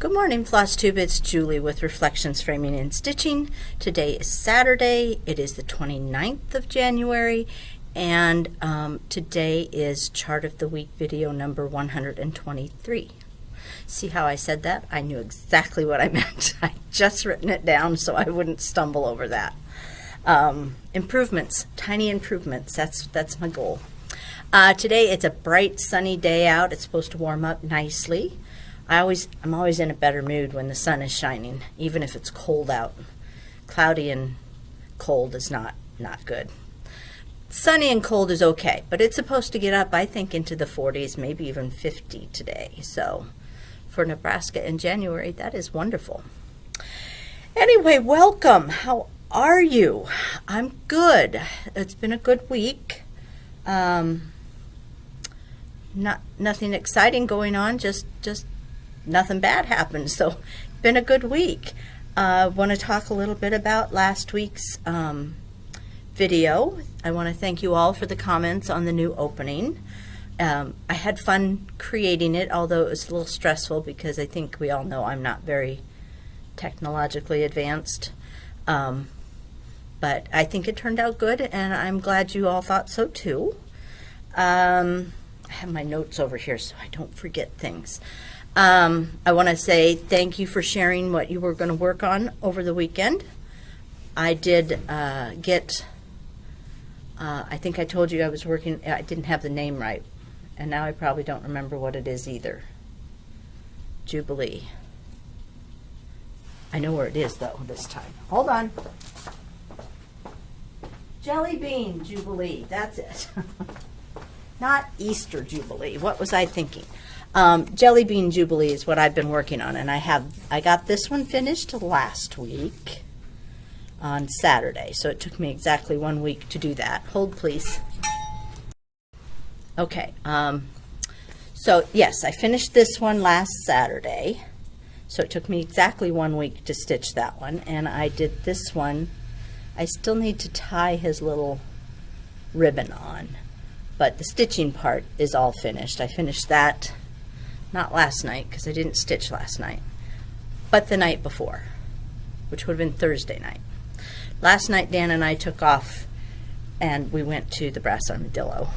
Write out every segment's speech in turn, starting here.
Good morning, Floss Tube. It's Julie with Reflections Framing and Stitching. Today is Saturday. It is the 29th of January, and today is Chart of the Week video number 123. See how I said that? I knew exactly what I meant. I just written it down so I wouldn't stumble over that. Improvements, tiny improvements. That's my goal. Today it's a bright sunny day out. It's supposed to warm up nicely. I'm always in a better mood when the sun is shining, even if it's cold out. Cloudy and cold is not good. Sunny and cold is okay, but it's supposed to get up, I think, into the 40s, maybe even 50 today. So for Nebraska in January, that is wonderful. Anyway, welcome. How are you? I'm good. It's been a good week. Nothing exciting going on, just nothing bad happened, so been a good week. I want to talk a little bit about last week's video. I want to thank you all for the comments on the new opening. I had fun creating it, although it was a little stressful because I think we all know I'm not very technologically advanced. But I think it turned out good, and I'm glad you all thought so too. I have my notes over here so I don't forget things. I want to say thank you for sharing what you were going to work on over the weekend. I did get, I think I told you I was working, I didn't have the name right, and now I probably don't remember what it is either. Jubilee. I know where it is though this time. Hold on. Jelly Bean Jubilee, that's it. Not Easter Jubilee. What was I thinking? Jelly Bean Jubilee is what I've been working on, and I got this one finished last week on Saturday, so it took me exactly 1 week to do that. Hold, please. Okay, so yes, I finished this one last Saturday, so it took me exactly 1 week to stitch that one, and I did this one. I still need to tie his little ribbon on, but the stitching part is all finished. I finished that not last night because I didn't stitch last night, but the night before, which would have been Thursday night. Last night Dan and I took off and we went to the Brass Armadillo.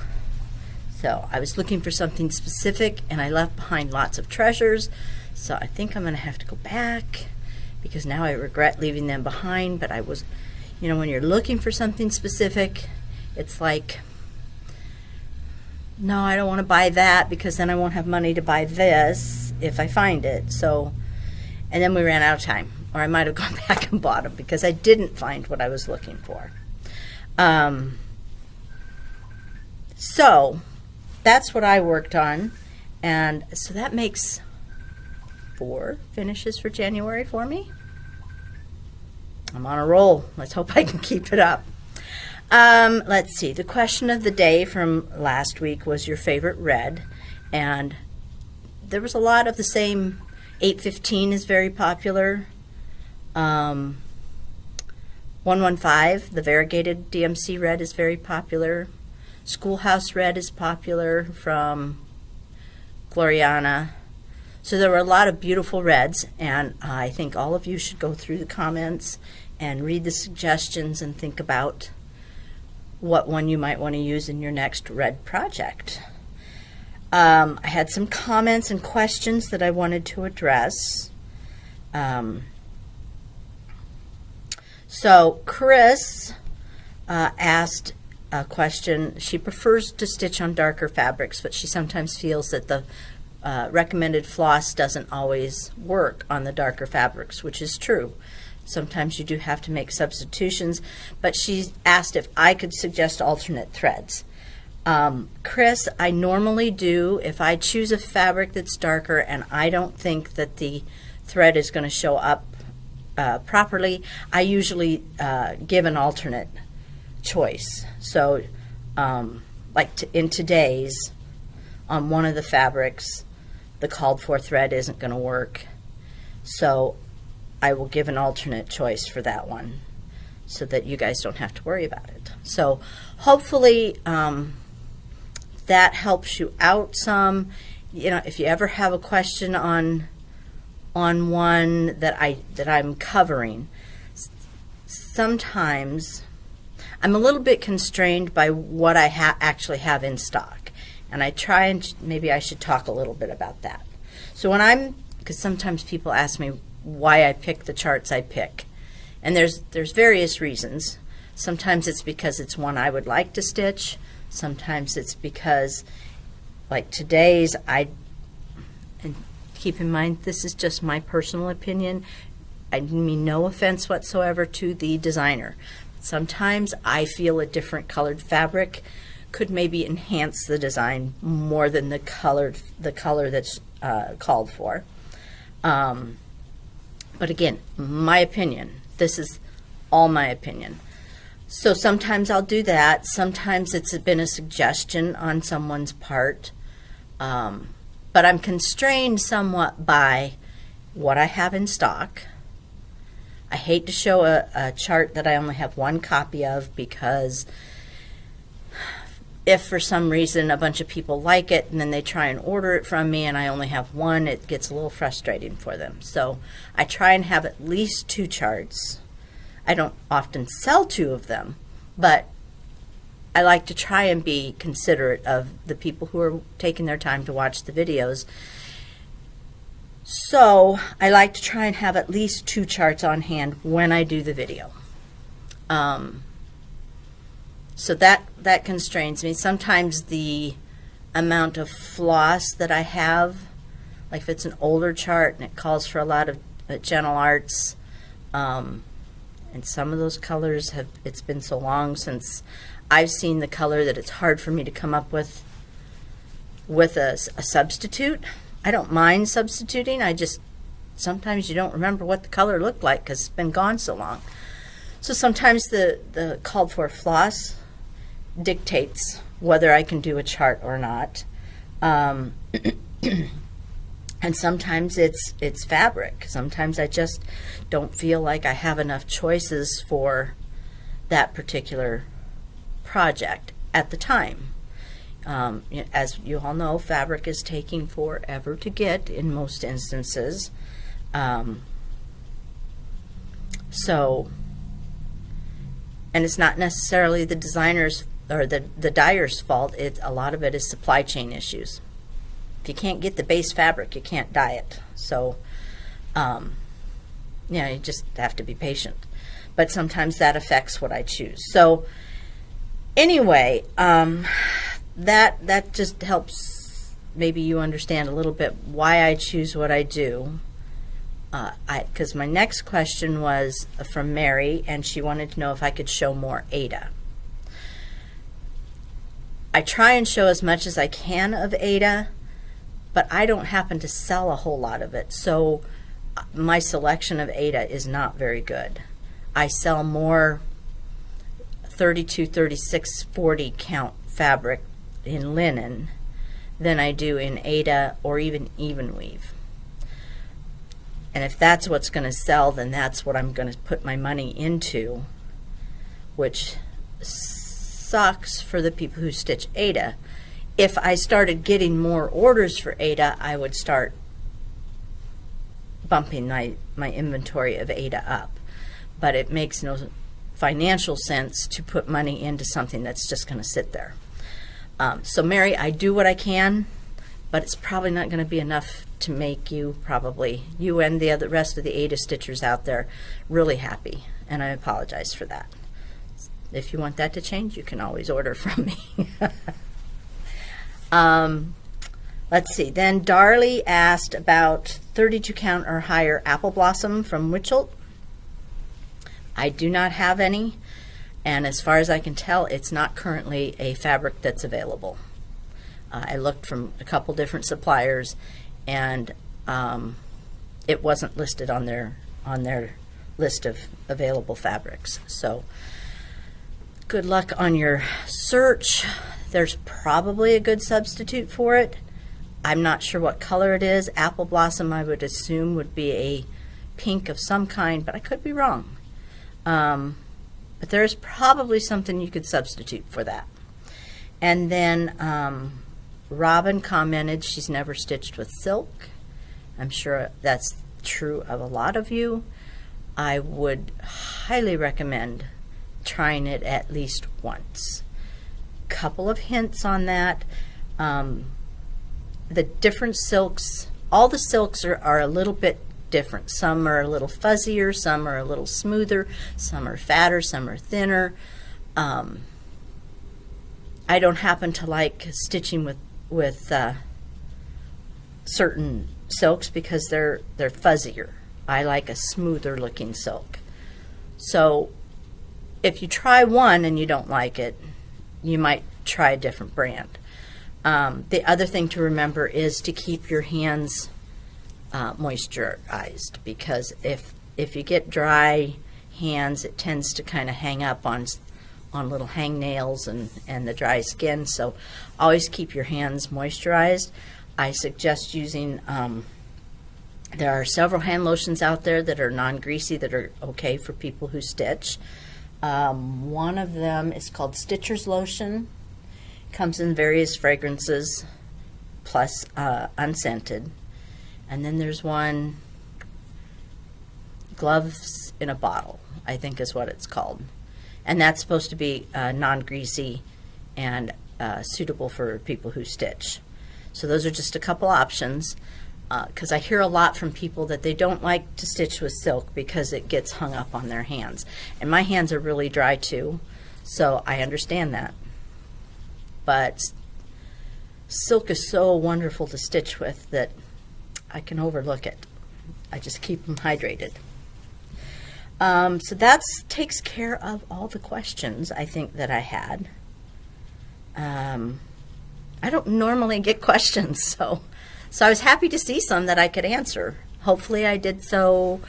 So I was looking for something specific and I left behind lots of treasures, so I think I'm going to have to go back because now I regret leaving them behind. But I was, you know, when you're looking for something specific, it's like, no, I don't want to buy that because then I won't have money to buy this if I find it. So, and then we ran out of time, or I might have gone back and bought them because I didn't find what I was looking for. So that's what I worked on, and so that makes 4 finishes for January for me. I'm on a roll. Let's hope I can keep it up. Let's see. The question of the day from last week was your favorite red, and there was a lot of the same. 815 is very popular. 115, the variegated DMC red, is very popular. Schoolhouse red is popular from Gloriana. So there were a lot of beautiful reds, and I think all of you should go through the comments and read the suggestions and think about what one you might want to use in your next red project. I had some comments and questions that I wanted to address. So Chris asked a question. She prefers to stitch on darker fabrics, but she sometimes feels that the recommended floss doesn't always work on the darker fabrics, which is true. Sometimes you do have to make substitutions, but she asked if I could suggest alternate threads. Chris, I normally do. If I choose a fabric that's darker and I don't think that the thread is going to show up properly, I usually give an alternate choice. So in today's, on one of the fabrics, the called for thread isn't going to work. So I will give an alternate choice for that one so that you guys don't have to worry about it. So hopefully that helps you out some. You know, if you ever have a question on on one that I'm covering. Sometimes I'm a little bit constrained by what I actually have in stock, and I try, and maybe I should talk a little bit about that. So because sometimes people ask me why I pick the charts I pick, and there's various reasons. Sometimes it's because it's one I would like to stitch. Sometimes it's because, like today's, and keep in mind this is just my personal opinion. I mean no offense whatsoever to the designer. Sometimes I feel a different colored fabric could maybe enhance the design more than the color that's called for. But again, my opinion. This is all my opinion. So sometimes I'll do that. Sometimes it's been a suggestion on someone's part. But I'm constrained somewhat by what I have in stock. I hate to show a chart that I only have one copy of, because if for some reason a bunch of people like it and then they try and order it from me and I only have one, it gets a little frustrating for them. So I try and have at least 2 charts. I don't often sell 2 of them, but I like to try and be considerate of the people who are taking their time to watch the videos. So I like to try and have at least 2 charts on hand when I do the video. So that constrains me. Sometimes the amount of floss that I have, like if it's an older chart and it calls for a lot of gentle arts, and some of those colors it's been so long since I've seen the color that it's hard for me to come up with a substitute. I don't mind substituting. Sometimes you don't remember what the color looked like because it's been gone so long. So sometimes the called for floss dictates whether I can do a chart or not. And sometimes it's fabric. Sometimes I just don't feel like I have enough choices for that particular project at the time. As you all know, fabric is taking forever to get in most instances. So, and it's not necessarily the designer's or the dyer's fault. A lot of it is supply chain issues. If you can't get the base fabric, you can't dye it. So, you just have to be patient. But sometimes that affects what I choose. So, anyway, that just helps maybe you understand a little bit why I choose what I do. Because my next question was from Mary, and she wanted to know if I could show more Aida. I try and show as much as I can of Aida, but I don't happen to sell a whole lot of it, so my selection of Aida is not very good. I sell more 32, 36, 40 count fabric in linen than I do in Aida or even weave. And if that's what's going to sell, then that's what I'm going to put my money into, which sucks for the people who stitch Aida. If I started getting more orders for Aida, I would start bumping my inventory of Aida up. But it makes no financial sense to put money into something that's just going to sit there. So Mary, I do what I can, but it's probably not going to be enough to make you and the rest of the Aida stitchers out there really happy, and I apologize for that. If you want that to change, you can always order from me. Let's see. Then Darley asked about 32 count or higher apple blossom from Witchelt. I do not have any, and as far as I can tell, it's not currently a fabric that's available. I looked from a couple different suppliers, and it wasn't listed on their list of available fabrics. So good luck on your search. There's probably a good substitute for it. I'm not sure what color it is. Apple blossom, I would assume, would be a pink of some kind, but I could be wrong. But there's probably something you could substitute for that. And then Robin commented she's never stitched with silk. I'm sure that's true of a lot of you, I would highly recommend trying it at least once. Couple of hints on that. The different silks, all the silks are a little bit different. Some are a little fuzzier, some are a little smoother, some are fatter, some are thinner. I don't happen to like stitching with certain silks because they're fuzzier. I like a smoother looking silk. So if you try one and you don't like it, you might try a different brand. The other thing to remember is to keep your hands moisturized, because if you get dry hands, it tends to kind of hang up on little hangnails and the dry skin. So always keep your hands moisturized. I suggest using, there are several hand lotions out there that are non-greasy that are okay for people who stitch. One of them is called Stitcher's Lotion. Comes in various fragrances, plus unscented. And then there's one, Gloves in a Bottle, I think is what it's called. And that's supposed to be non-greasy and suitable for people who stitch. So those are just a couple options, because I hear a lot from people that they don't like to stitch with silk because it gets hung up on their hands. And my hands are really dry too, so I understand that. But silk is so wonderful to stitch with that I can overlook it. I just keep them hydrated. So that takes care of all the questions I think that I had. I don't normally get questions, so I was happy to see some that I could answer. Hopefully I did so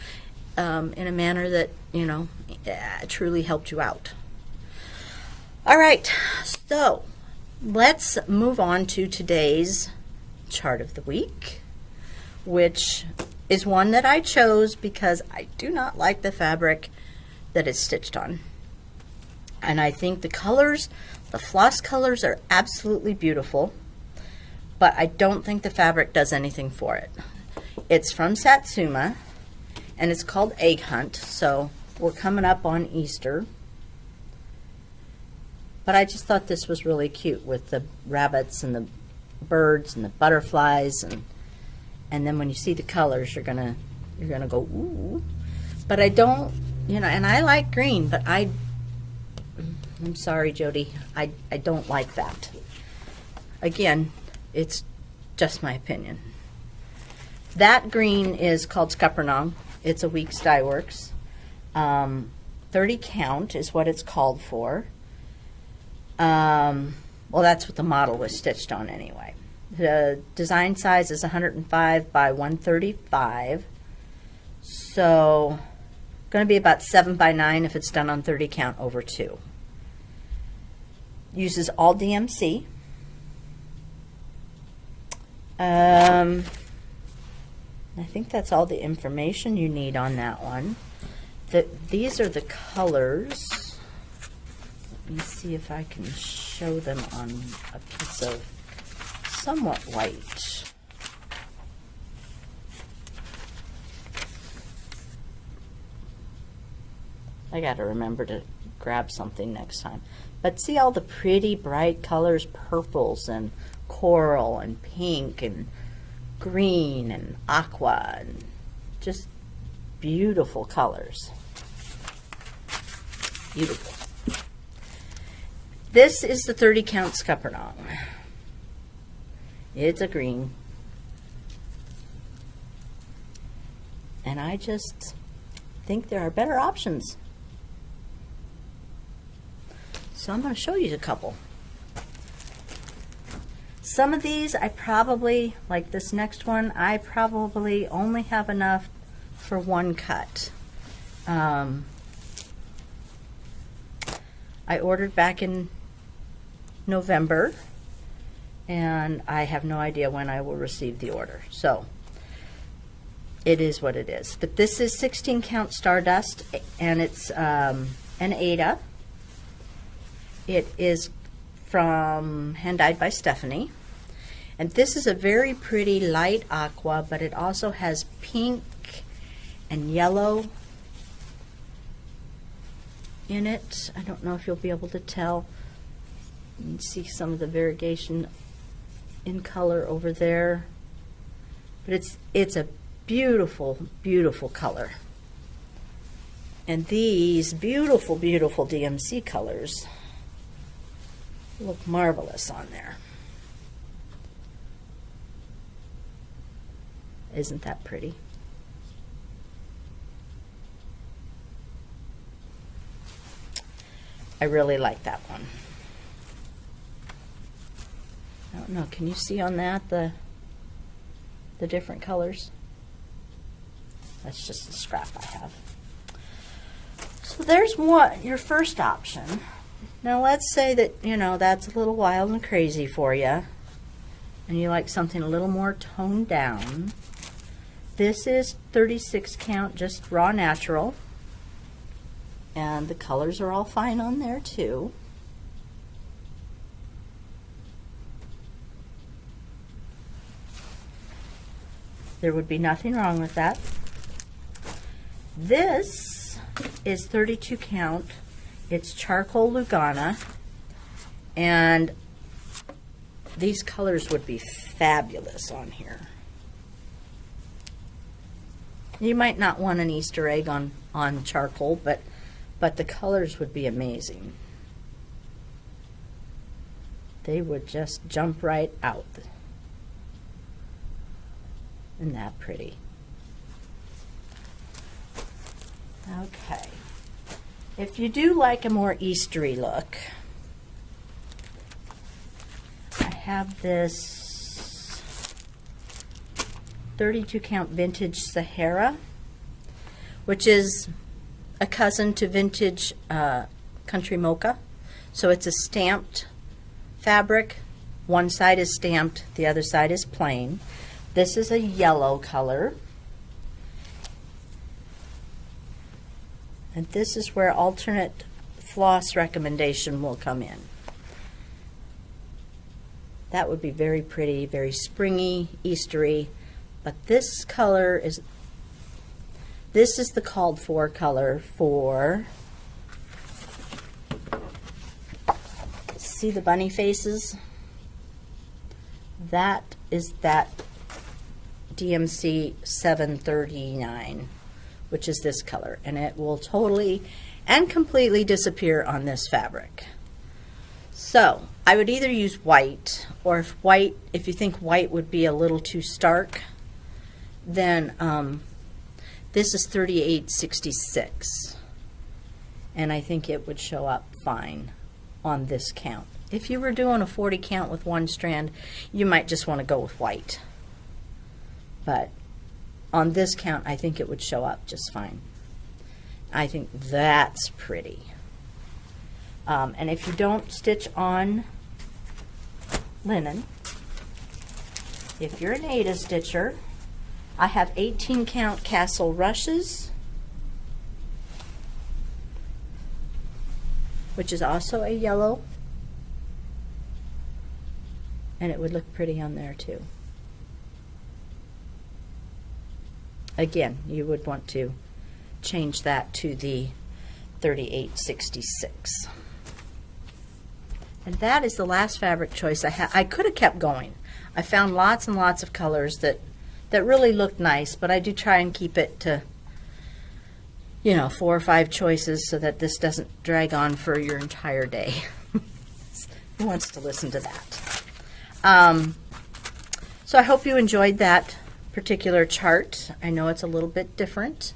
in a manner that, truly helped you out. All right, so let's move on to today's chart of the week, which is one that I chose because I do not like the fabric that it's stitched on. And I think the colors, the floss colors, are absolutely beautiful, but I don't think the fabric does anything for it. It's from Satsuma, and it's called Egg Hunt, so we're coming up on Easter. But I just thought this was really cute with the rabbits and the birds and the butterflies, and then when you see the colors, you're gonna go ooh. But I don't, and I like green, but I'm sorry, Jody, I don't like that. Again, it's just my opinion. That green is called Scuppernong. It's a Weeks Dye Works. 30 count is what it's called for. Well, that's what the model was stitched on anyway. The design size is 105 by 135. So going to be about 7 by 9 if it's done on 30 count over 2. Uses all DMC. I think that's all the information you need on that one. These are the colors. Let me see if I can show them on a piece of somewhat white. I got to remember to grab something next time. But see all the pretty bright colors, purples and coral and pink and green and aqua, and just beautiful colors. Beautiful. This is the 30 count Scuppernong. It's a green. And I just think there are better options. So I'm going to show you a couple. Some of these I probably, like this next one, I probably only have enough for one cut. I ordered back in November, and I have no idea when I will receive the order. So it is what it is. But this is 16 count Stardust, and it's an Aida. It is from Hand Dyed by Stephanie. And this is a very pretty light aqua, but it also has pink and yellow in it. I don't know if you'll be able to tell. You can see some of the variegation in color over there. But it's a beautiful, beautiful color. And these beautiful, beautiful DMC colors look marvelous on there. Isn't that pretty? I really like that one. I don't know, can you see on that the different colors? That's just a scrap I have. So there's your first option. Now let's say that, you know, that's a little wild and crazy for you, and you like something a little more toned down. This is 36 count, just raw natural, and the colors are all fine on there too. There would be nothing wrong with that. This is 32 count. It's charcoal Lugana, and these colors would be fabulous on here. You might not want an Easter egg on charcoal, but the colors would be amazing. They would just jump right out. Isn't that pretty? Okay. If you do like a more Eastery look, I have this 32 count vintage Sahara, which is a cousin to vintage country mocha. So it's a stamped fabric. One side is stamped, the other side is plain. This is a yellow color. And this is where alternate floss recommendation will come in. That would be very pretty, very springy, Eastery. But this color is, this is the called for color for, see the bunny faces? That is that DMC 739, which is this color, and it will totally and completely disappear on this fabric. So I would either use white, or if you think white would be a little too stark, then this is 3866, and I think it would show up fine on this count. If you were doing a 40 count with one strand, you might just want to go with white. But on this count, I think it would show up just fine. I think that's pretty. And if you don't stitch on linen, if you're an Aida stitcher, I have 18 count Castle Rushes, which is also a yellow, and it would look pretty on there too. Again, you would want to change that to the 3866. And that is the last fabric choice I had. I could have kept going. I found lots and lots of colors that really looked nice, but I do try and keep it to, you know, 4 or 5 choices so that this doesn't drag on for your entire day. Who wants to listen to that? So I hope you enjoyed that particular chart. I know it's a little bit different,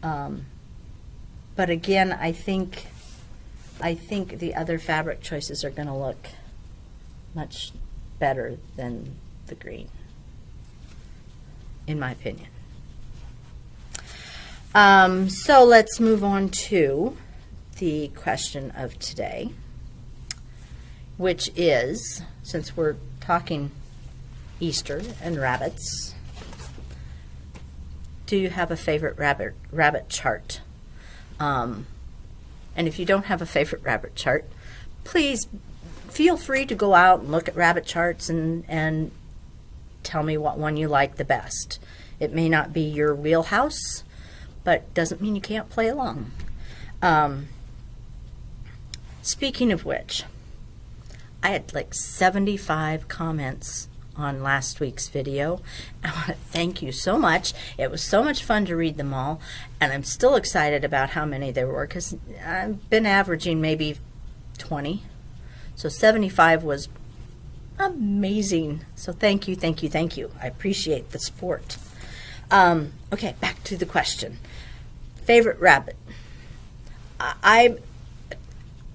but again, I think the other fabric choices are going to look much better than the green, in my opinion. So let's move on to the question of today, which is, since we're talking Easter and rabbits, do you have a favorite rabbit chart? And if you don't have a favorite rabbit chart, please feel free to go out and look at rabbit charts and tell me what one you like the best. It may not be your wheelhouse, but doesn't mean you can't play along. Speaking of which, I had like 75 comments on last week's video. I want to thank you so much. It was so much fun to read them all, and I'm still excited about how many there were, because I've been averaging maybe 20. So 75 was amazing. So thank you, thank you, thank you. I appreciate the support. Okay, back to the question. Favorite rabbit. I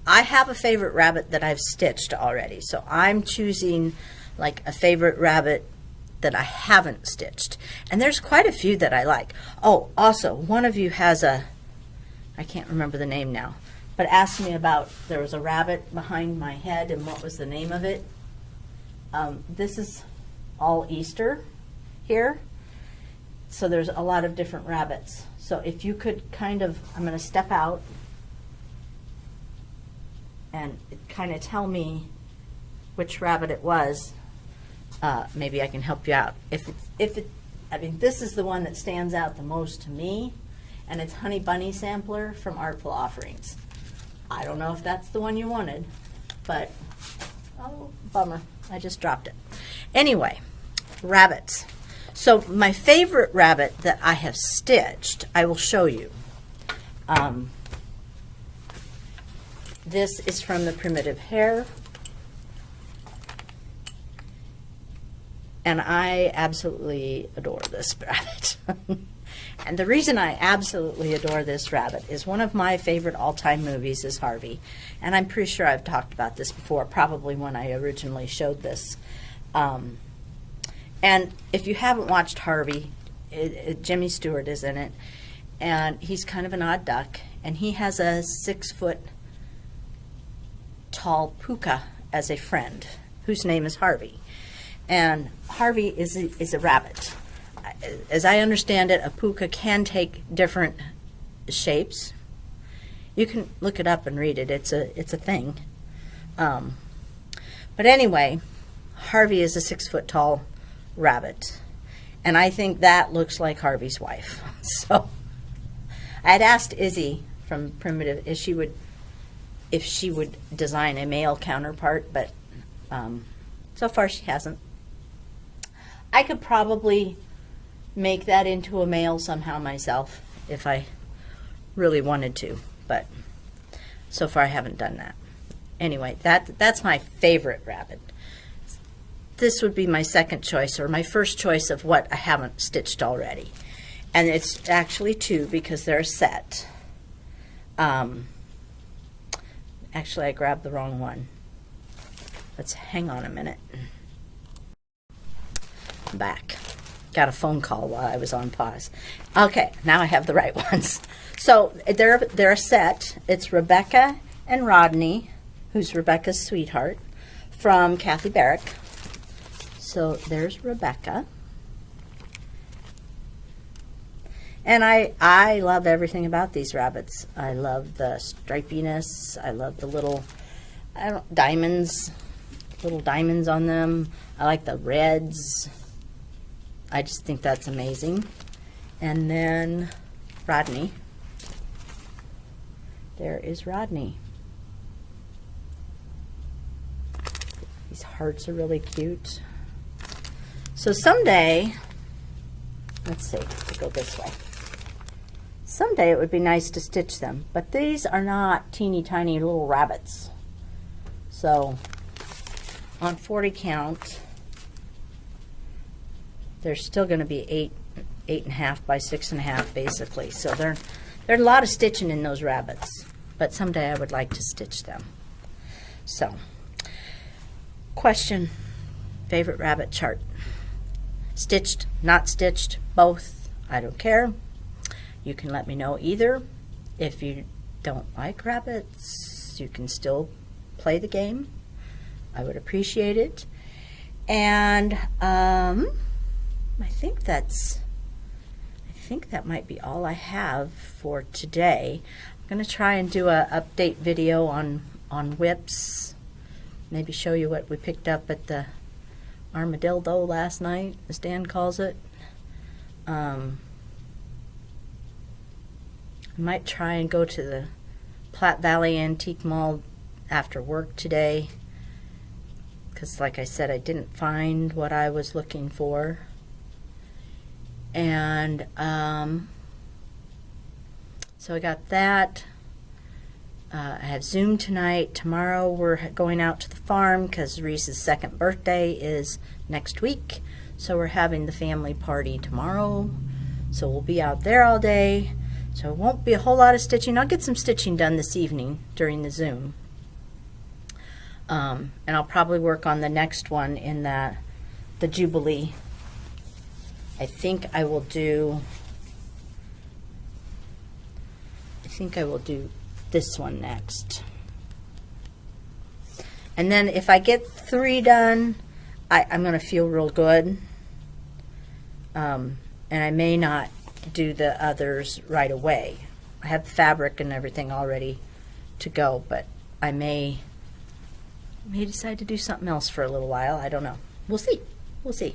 have a favorite rabbit that I've stitched already, so I'm choosing like a favorite rabbit that I haven't stitched. And there's quite a few that I like. Oh, also, one of you has I can't remember the name now, but asked me about, there was a rabbit behind my head and what was the name of it. This is all Easter here. So there's a lot of different rabbits. So if you could kind of, I'm going to step out and kind of tell me which rabbit it was. Maybe I can help you out. I mean, this is the one that stands out the most to me, and it's Honey Bunny Sampler from Artful Offerings. I don't know if that's the one you wanted, but oh, bummer. I just dropped it. Anyway, rabbits. So my favorite rabbit that I have stitched, I will show you. This is from the Primitive Hare. And I absolutely adore this rabbit. And the reason I absolutely adore this rabbit is one of my favorite all-time movies is Harvey. And I'm pretty sure I've talked about this before, probably when I originally showed this. And if you haven't watched Harvey, Jimmy Stewart is in it. And he's kind of an odd duck. And he has a 6-foot tall puka as a friend, whose name is Harvey. And Harvey is a rabbit. As I understand it, a puka can take different shapes. You can look it up and read it. It's a thing. But anyway, Harvey is a 6-foot tall rabbit, and I think that looks like Harvey's wife. So I had asked Izzy from Primitive if she would design a male counterpart, but so far she hasn't. I could probably make that into a male somehow myself if I really wanted to, but so far I haven't done that. Anyway, that's my favorite rabbit. This would be my second choice, or my first choice of what I haven't stitched already. And it's actually two, because they're a set. Actually, I grabbed the wrong one. Let's hang on a minute. I'm back. Got a phone call while I was on pause. Okay, now I have the right ones. So they're a set. It's Rebecca and Rodney, who's Rebecca's sweetheart, from Kathy Barrick. So there's Rebecca. And I love everything about these rabbits. I love the stripiness. I love the little diamonds, little diamonds on them. I like the reds. I just think that's amazing. And then Rodney. There is Rodney. These hearts are really cute. So someday, let's see, we'll go this way. Someday it would be nice to stitch them, but these are not teeny tiny little rabbits. So on 40 count, they're still going to be 8.5 by 6.5 basically. So there's a lot of stitching in those rabbits, but someday I would like to stitch them. So, question, favorite rabbit chart. Stitched, not stitched, both, I don't care. You can let me know either. If you don't like rabbits, you can still play the game. I would appreciate it. And I think that might be all I have for today. I'm going to try and do a update video on whips. Maybe show you what we picked up at the armadillo last night, as Dan calls it. I might try and go to the Platte Valley Antique Mall after work today, because like I said, I didn't find what I was looking for. And so I got that. I have Zoom tonight. Tomorrow we're going out to the farm because Reese's second birthday is next week. So we're having the family party tomorrow. So we'll be out there all day. So it won't be a whole lot of stitching. I'll get some stitching done this evening during the Zoom. And I'll probably work on the next one in the Jubilee. I think I will do this one next. And then if I get 3 done, I'm going to feel real good. And I may not do the others right away. I have the fabric and everything all ready to go, but I may decide to do something else for a little while. I don't know. We'll see. We'll see.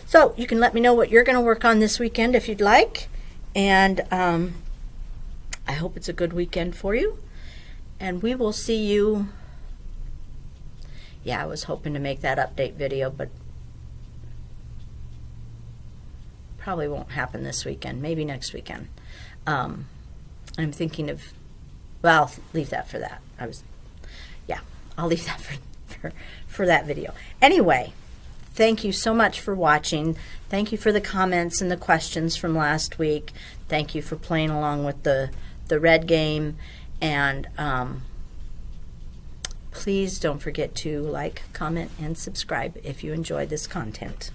So you can let me know what you're going to work on this weekend if you'd like. And I hope it's a good weekend for you. And we will see you. Yeah, I was hoping to make that update video, but probably won't happen this weekend. Maybe next weekend. I'm thinking of, well, I'll leave that for that. I'll leave that for that video. Anyway, thank you so much for watching. Thank you for the comments and the questions from last week. Thank you for playing along with the red game. And please don't forget to like, comment, and subscribe if you enjoy this content.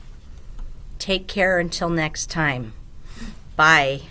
Take care until next time. Bye.